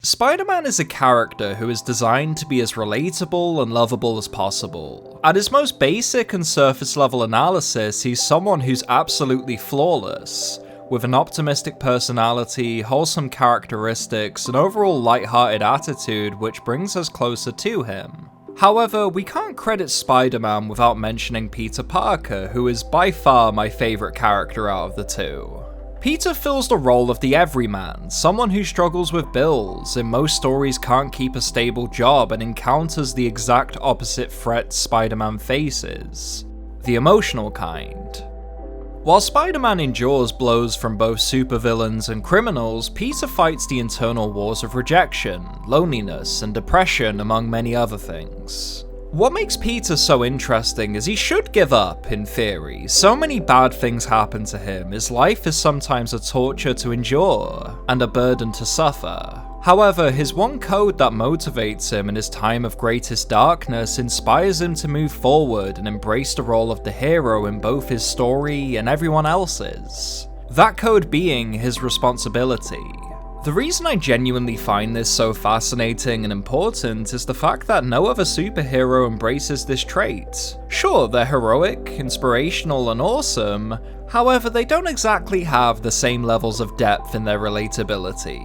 Spider-Man is a character who is designed to be as relatable and lovable as possible. At his most basic and surface level analysis, he's someone who's absolutely flawless, with an optimistic personality, wholesome characteristics, and overall light-hearted attitude which brings us closer to him. However, we can't credit Spider-Man without mentioning Peter Parker, who is by far my favourite character out of the two. Peter fills the role of the everyman, someone who struggles with bills, in most stories can't keep a stable job, and encounters the exact opposite threats Spider-Man faces: the emotional kind. While Spider-Man endures blows from both supervillains and criminals, Peter fights the internal wars of rejection, loneliness, and depression, among many other things. What makes Peter so interesting is he should give up, in theory. So many bad things happen to him, his life is sometimes a torture to endure, and a burden to suffer. However, his one code that motivates him in his time of greatest darkness inspires him to move forward and embrace the role of the hero in both his story and everyone else's. That code being his responsibility. The reason I genuinely find this so fascinating and important is the fact that no other superhero embraces this trait. Sure, they're heroic, inspirational, and awesome, however they don't exactly have the same levels of depth in their relatability.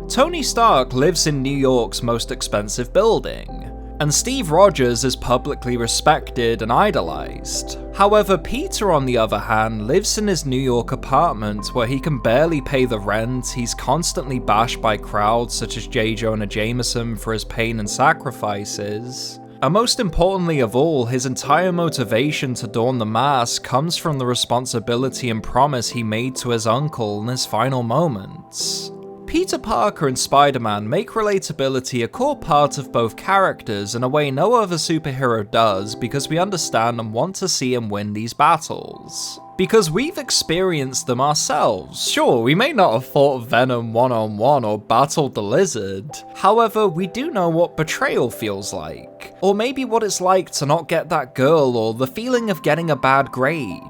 Tony Stark lives in New York's most expensive building, and Steve Rogers is publicly respected and idolized. However, Peter, on the other hand, lives in his New York apartment where he can barely pay the rent, he's constantly bashed by crowds such as J. Jonah Jameson for his pain and sacrifices, and most importantly of all, his entire motivation to don the mask comes from the responsibility and promise he made to his uncle in his final moments. Peter Parker and Spider-Man make relatability a core part of both characters in a way no other superhero does, because we understand and want to see him win these battles. Because we've experienced them ourselves. Sure, we may not have fought Venom one-on-one or battled the Lizard, however, we do know what betrayal feels like, or maybe what it's like to not get that girl, or the feeling of getting a bad grade.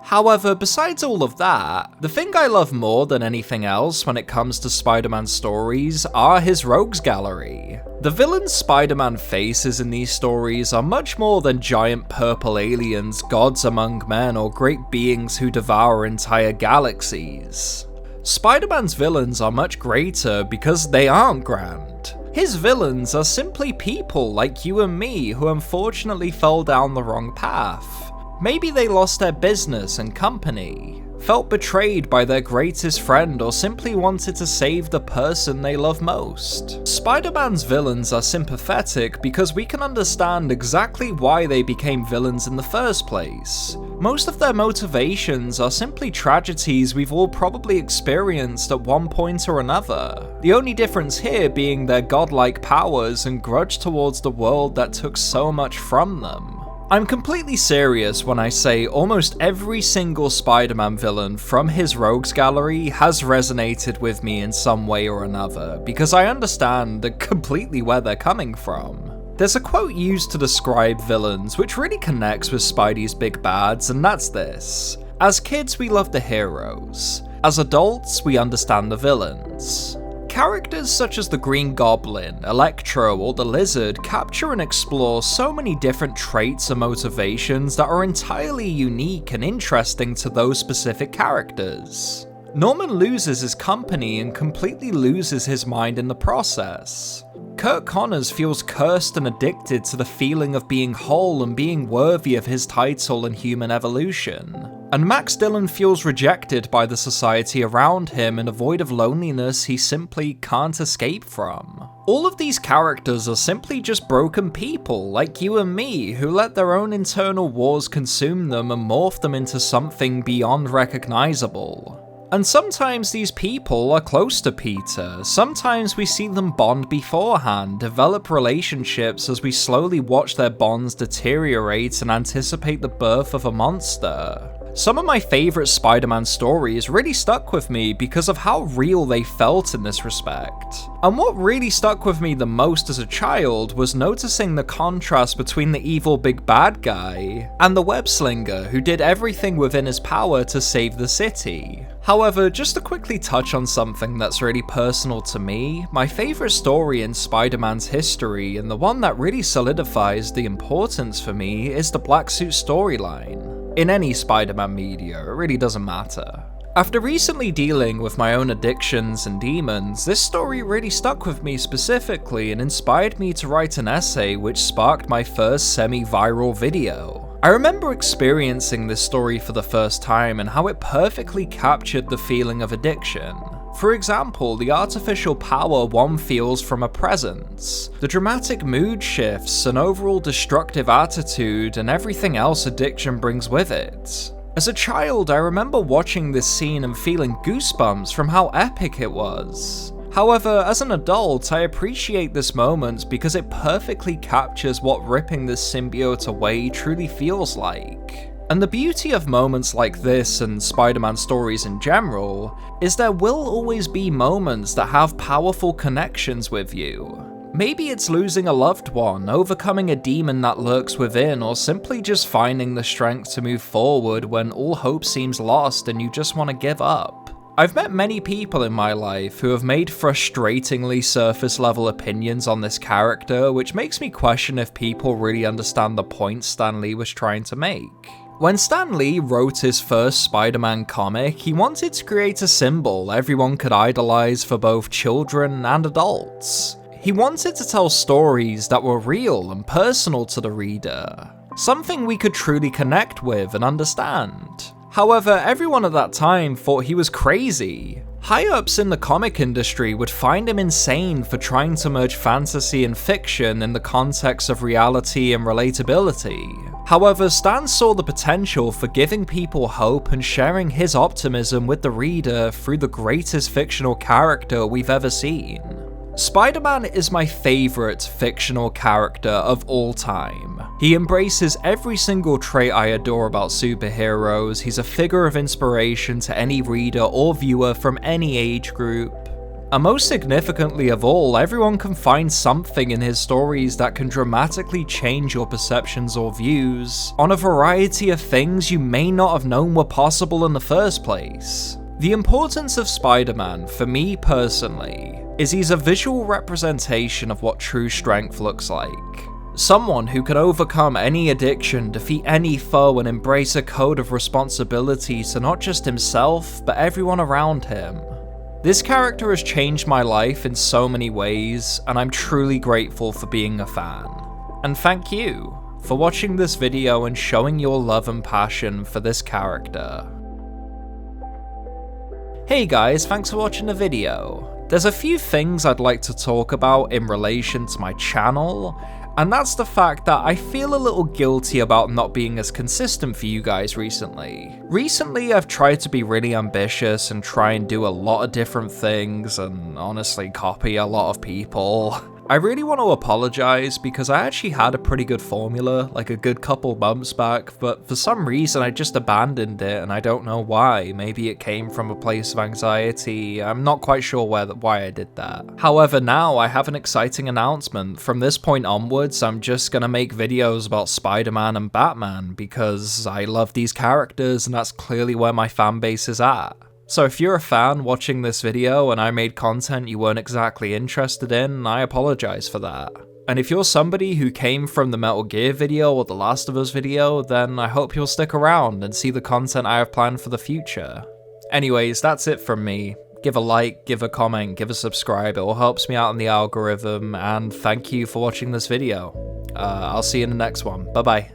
However, besides all of that, the thing I love more than anything else when it comes to Spider-Man stories are his rogues gallery. The villains Spider-Man faces in these stories are much more than giant purple aliens, gods among men, or great beings who devour entire galaxies. Spider-Man's villains are much greater because they aren't grand. His villains are simply people like you and me who unfortunately fell down the wrong path. Maybe they lost their business and company, felt betrayed by their greatest friend, or simply wanted to save the person they love most. Spider-Man's villains are sympathetic because we can understand exactly why they became villains in the first place. Most of their motivations are simply tragedies we've all probably experienced at one point or another. The only difference here being their godlike powers and grudge towards the world that took so much from them. I'm completely serious when I say almost every single Spider-Man villain from his rogues gallery has resonated with me in some way or another, because I understand completely where they're coming from. There's a quote used to describe villains which really connects with Spidey's big bads, and that's this: as kids we love the heroes, as adults we understand the villains. Characters such as the Green Goblin, Electro, or the Lizard capture and explore so many different traits and motivations that are entirely unique and interesting to those specific characters. Norman loses his company and completely loses his mind in the process. Kirk Connors feels cursed and addicted to the feeling of being whole and being worthy of his title and human evolution. And Max Dillon feels rejected by the society around him in a void of loneliness he simply can't escape from. All of these characters are simply just broken people like you and me who let their own internal wars consume them and morph them into something beyond recognizable. And sometimes these people are close to Peter, sometimes we see them bond beforehand, develop relationships as we slowly watch their bonds deteriorate and anticipate the birth of a monster. Some of my favourite Spider-Man stories really stuck with me because of how real they felt in this respect. And what really stuck with me the most as a child was noticing the contrast between the evil big bad guy and the web-slinger who did everything within his power to save the city. However, just to quickly touch on something that's really personal to me, my favourite story in Spider-Man's history, and the one that really solidifies the importance for me, is the Black Suit storyline. In any Spider-Man media, it really doesn't matter. After recently dealing with my own addictions and demons, this story really stuck with me specifically and inspired me to write an essay which sparked my first semi-viral video. I remember experiencing this story for the first time and how it perfectly captured the feeling of addiction. For example, the artificial power one feels from a presence, the dramatic mood shifts, an overall destructive attitude, and everything else addiction brings with it. As a child, I remember watching this scene and feeling goosebumps from how epic it was. However, as an adult, I appreciate this moment because it perfectly captures what ripping this symbiote away truly feels like. And the beauty of moments like this and Spider-Man stories in general is there will always be moments that have powerful connections with you. Maybe it's losing a loved one, overcoming a demon that lurks within, or simply just finding the strength to move forward when all hope seems lost and you just want to give up. I've met many people in my life who have made frustratingly surface-level opinions on this character, which makes me question if people really understand the point Stan Lee was trying to make. When Stan Lee wrote his first Spider-Man comic, he wanted to create a symbol everyone could idolize for both children and adults. He wanted to tell stories that were real and personal to the reader, something we could truly connect with and understand. However, everyone at that time thought he was crazy. High-ups in the comic industry would find him insane for trying to merge fantasy and fiction in the context of reality and relatability. However, Stan saw the potential for giving people hope and sharing his optimism with the reader through the greatest fictional character we've ever seen. Spider-Man is my favourite fictional character of all time. He embraces every single trait I adore about superheroes. He's a figure of inspiration to any reader or viewer from any age group. And most significantly of all, everyone can find something in his stories that can dramatically change your perceptions or views on a variety of things you may not have known were possible in the first place. The importance of Spider-Man, for me personally, is he's a visual representation of what true strength looks like. Someone who can overcome any addiction, defeat any foe, and embrace a code of responsibility to not just himself, but everyone around him. This character has changed my life in so many ways, and I'm truly grateful for being a fan. And thank you for watching this video and showing your love and passion for this character. Hey guys, thanks for watching the video. There's a few things I'd like to talk about in relation to my channel, and that's the fact that I feel a little guilty about not being as consistent for you guys recently. Recently, I've tried to be really ambitious and try and do a lot of different things and honestly copy a lot of people. I really want to apologize because I actually had a pretty good formula like a good couple months back, but for some reason I just abandoned it and I don't know why. Maybe it came from a place of anxiety. I'm not quite sure why I did that. However, now I have an exciting announcement. From this point onwards, I'm just gonna make videos about Spider-Man and Batman because I love these characters and that's clearly where my fan base is at. So if you're a fan watching this video and I made content you weren't exactly interested in, I apologize for that. And if you're somebody who came from the Metal Gear video or the Last of Us video, then I hope you'll stick around and see the content I have planned for the future. Anyways, that's it from me. Give a like, give a comment, give a subscribe, it all helps me out in the algorithm, and thank you for watching this video. I'll see you in the next one. Bye bye.